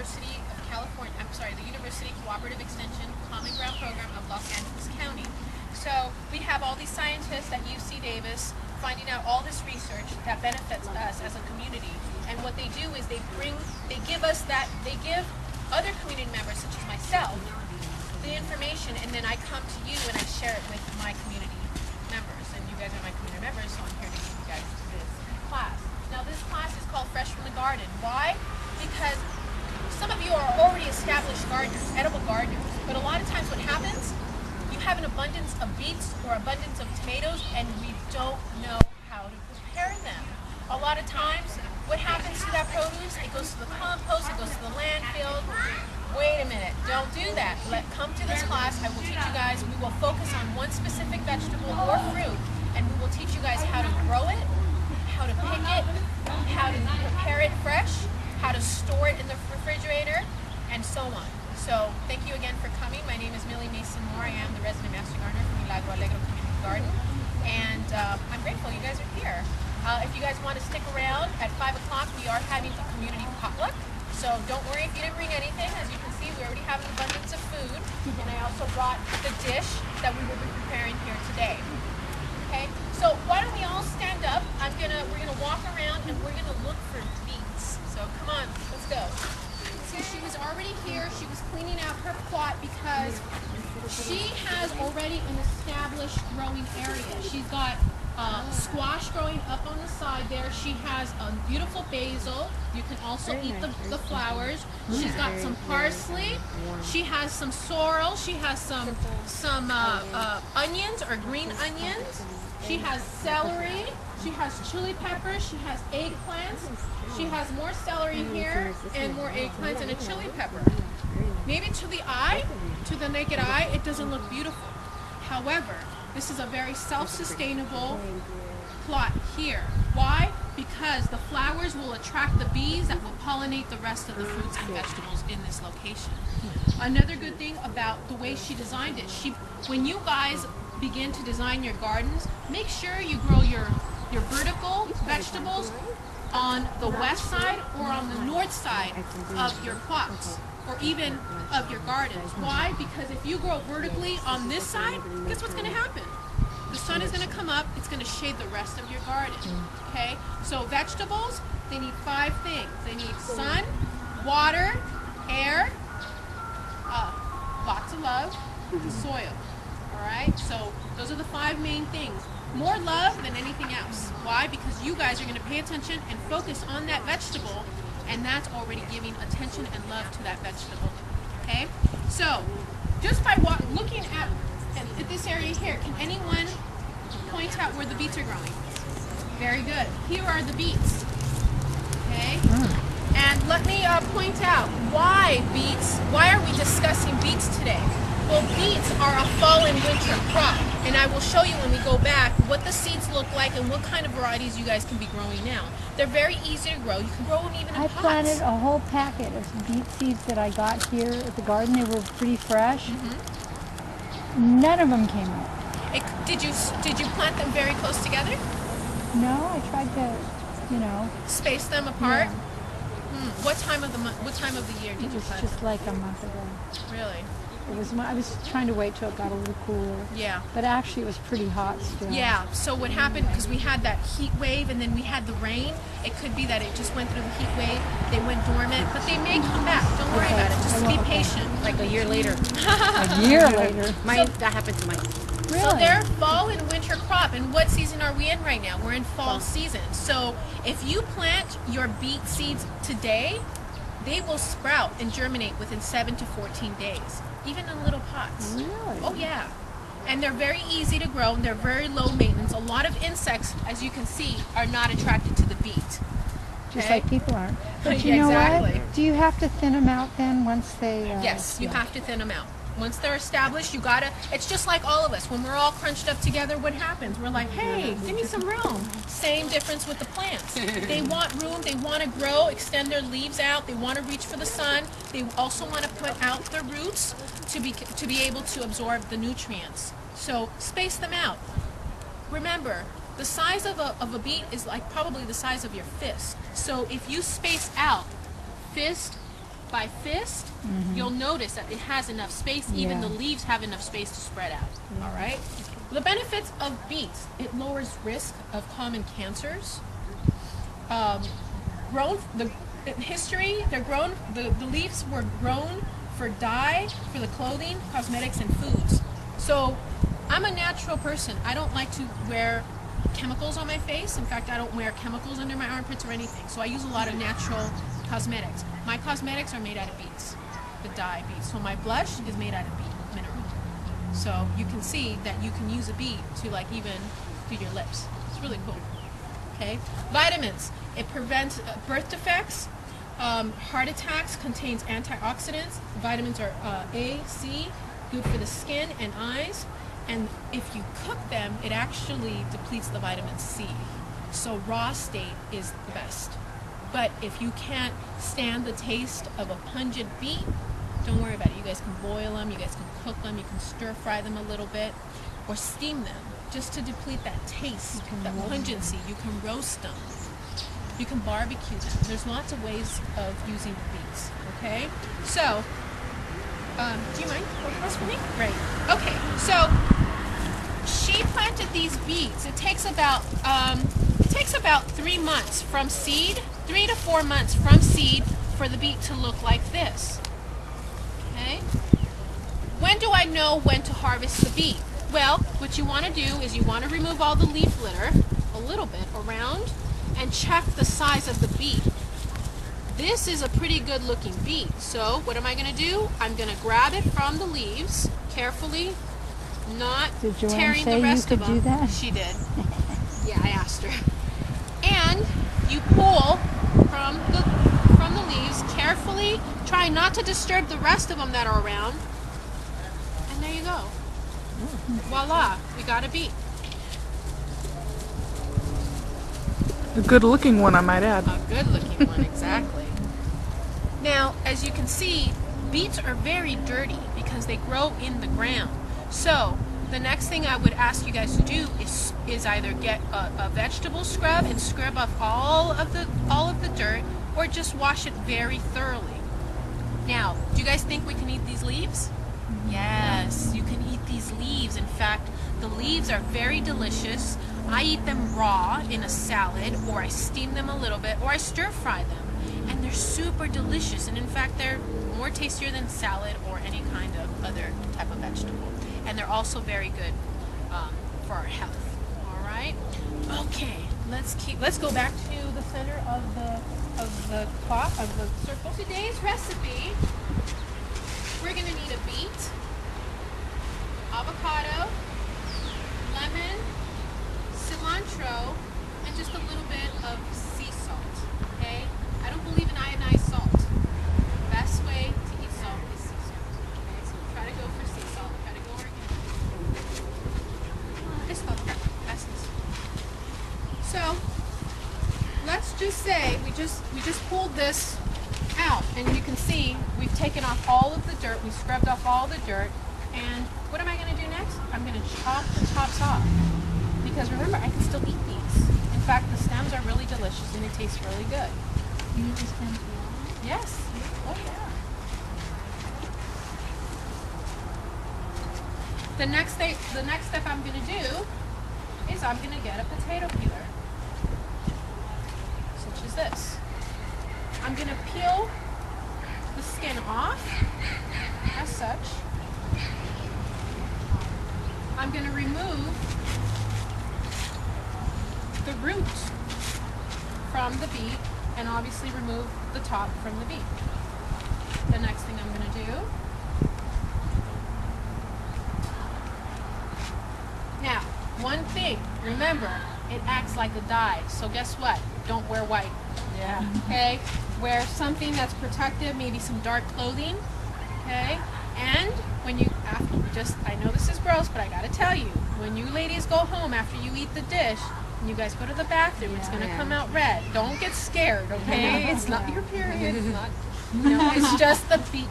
University of California, the University Cooperative Extension Common Ground Program of Los Angeles County. So we have all these scientists at UC Davis finding out all this research that benefits us as a community. And what they do is they give other community members, such as myself, the information, and then I come to you and I share it with my community members. And you guys are my community members, so I'm here to give you guys this class. Now this class is called Fresh from the Garden. Why? Because some of you are already established gardeners, edible gardeners, but a lot of times what happens, you have an abundance of beets or abundance of tomatoes and we don't know how to prepare them. A lot of times, what happens to that produce? It goes to the compost, it goes to the landfill. Wait a minute, don't do that. Come to this class, I will teach you guys, we will focus on one specific vegetable or fruit, and we will teach you guys how to grow it, how to pick it, how to prepare it fresh, how to store it in the refrigerator, and so on. So, thank you again for coming. My name is Millie Mason-Moore. I am the resident master gardener from Milagro Allegro Community Garden, and I'm grateful you guys are here. If you guys want to stick around, at 5 o'clock we are having a community potluck. So don't worry if you didn't bring anything. As you can see, we already have an abundance of food. And I also brought the dish that we will be preparing here today. Okay, so why don't we all stand up? We're gonna walk around and we're gonna look for beets. So come on, let's go. See, she was already here. She was cleaning out her plot because she has already an established growing area. She's got squash growing up on the side there. She has a beautiful basil. You can also eat the flowers. She's got some parsley. She has some sorrel. She has some onions or green onions. She has celery. She has chili peppers. She has eggplants. She has more celery here and more eggplants and a chili pepper. Maybe to the eye, to the naked eye, it doesn't look beautiful. However, this is a very self-sustainable plot here. Why? Because the flowers will attract the bees that will pollinate the rest of the fruits and vegetables in this location. Another good thing about the way she designed it, when you guys begin to design your gardens, make sure you grow your vertical vegetables on the west side or on the north side of your plots, or even of your gardens. Why? Because if you grow vertically on this side, guess what's going to happen? The sun is going to come up, it's going to shade the rest of your garden. Okay? So vegetables, they need 5 things. They need sun, water, air, lots of love, soil. Alright? So those are the 5 main things. More love than anything else. Why? Because you guys are going to pay attention and focus on that vegetable, and that's already giving attention and love to that vegetable. Okay? So, just by looking at this area here, can anyone point out where the beets are growing? Very good. Here are the beets. Okay? And let me point out why beets. Why are we discussing beets today? Well, beets are a fall and winter crop, and I will show you when we go back what the seeds look like and what kind of varieties you guys can be growing now. They're very easy to grow. You can grow them even in pots. I planted a whole packet of beet seeds that I got here at the garden. They were pretty fresh. None of them came up. Did you plant them very close together? No, I tried to, space them apart. Yeah. What time of the year did you It was plant just them? like a month ago. Really? I was trying to wait till it got a little cooler. Yeah. But actually, it was pretty hot still. Yeah. So what happened, because we had that heat wave and then we had the rain, it could be that it just went through the heat wave. They went dormant, but they may come back. Don't worry about it. Just be patient. Like a year later. A year later. That happened to mine. Really? So they're fall and winter crop. And what season are we in right now? We're in fall season. So if you plant your beet seeds today, they will sprout and germinate within 7 to 14 days, even in little pots. Really? Oh yeah. And they're very easy to grow, and they're very low maintenance. A lot of insects, as you can see, are not attracted to the beet. Just Okay? like people aren't. But you know Exactly. what? Do you have to thin them out then once they... Yes, you have to thin them out. Once they're established, it's just like all of us. When we're all crunched up together, what happens? We're like, hey, give me some room. Same difference with the plants. They want room, they want to grow, extend their leaves out, they want to reach for the sun. They also want to put out their roots to be able to absorb the nutrients. So space them out. Remember, the size of a beet is like probably the size of your fist. So if you space out fist by fist, you'll notice that it has enough space. Even the leaves have enough space to spread out. All right. The benefits of beets: it lowers risk of common cancers. The leaves were grown for dye, for the clothing, cosmetics, and foods. So I'm a natural person. I don't like to wear chemicals on my face. In fact, I don't wear chemicals under my armpits or anything. So I use a lot of natural cosmetics. My cosmetics are made out of beets, the dye beets. So my blush is made out of beet mineral. So you can see that you can use a beet to like even do your lips. It's really cool. Okay. Vitamins. It prevents birth defects, heart attacks, contains antioxidants. Vitamins are A, C, good for the skin and eyes. And if you cook them, it actually depletes the vitamin C. So raw state is the best. But if you can't stand the taste of a pungent beet, don't worry about it. You guys can boil them, you guys can cook them, you can stir fry them a little bit, or steam them just to deplete that taste, that pungency. You can roast them. You can barbecue them. There's lots of ways of using beets, okay? So, do you mind holding this for me? Great. Okay, so she planted these beets. It takes about 3 months from seed, 3 to 4 months from seed for the beet to look like this. Okay? When do I know when to harvest the beet? Well, what you want to do is you want to remove all the leaf litter, a little bit around, and check the size of the beet. This is a pretty good looking beet. So what am I going to do? I'm going to grab it from the leaves carefully, not tearing the rest of them. Do that? She did. Yeah, I asked her. And you pull from the leaves carefully. Try not to disturb the rest of them that are around. And there you go. Voila, we got a beet. A good-looking one, I might add. A good-looking one, exactly. Now, as you can see, beets are very dirty because they grow in the ground. So, the next thing I would ask you guys to do is either get a vegetable scrub and scrub off all of the dirt, or just wash it very thoroughly. Now, do you guys think we can eat these leaves? Yes, you can eat these leaves. In fact, the leaves are very delicious. I eat them raw in a salad, or I steam them a little bit, or I stir fry them. And they're super delicious. And in fact, they're more tastier than salad or any kind of other type of vegetable. And they're also very good for our health. All right. Okay. Let's go back to the center of the circle. Today's recipe. We're gonna need a beet, avocado, lemon, cilantro, and just a little bit of sea salt. Okay. I don't believe in iodized salt. The best way to eat salt is sea salt. Okay, so try to go for sea salt. Try to go organic. So let's just say we just pulled this out, and you can see we've taken off all of the dirt. We scrubbed off all the dirt. And what am I going to do next? I'm going to chop the tops off, because remember, I can still eat these. In fact, the stems are really delicious and it tastes really good. You need the stems off? Yes. Oh yeah. The next step I'm going to do is I'm going to get a potato peeler, such as this. I'm going to peel the skin off, as such. I'm going to remove the root from the beet, and obviously remove the top from the beet. The next thing I'm going to do, now, one thing, remember, it acts like a dye, so guess what? Don't wear white. Yeah. Okay? Wear something that's protective, maybe some dark clothing. Okay? And when you, I know this is gross, but I gotta tell you, when you ladies go home after you eat the dish, and you guys go to the bathroom, it's gonna come out red. Don't get scared, okay? It's not your period. It's not, it's just the beet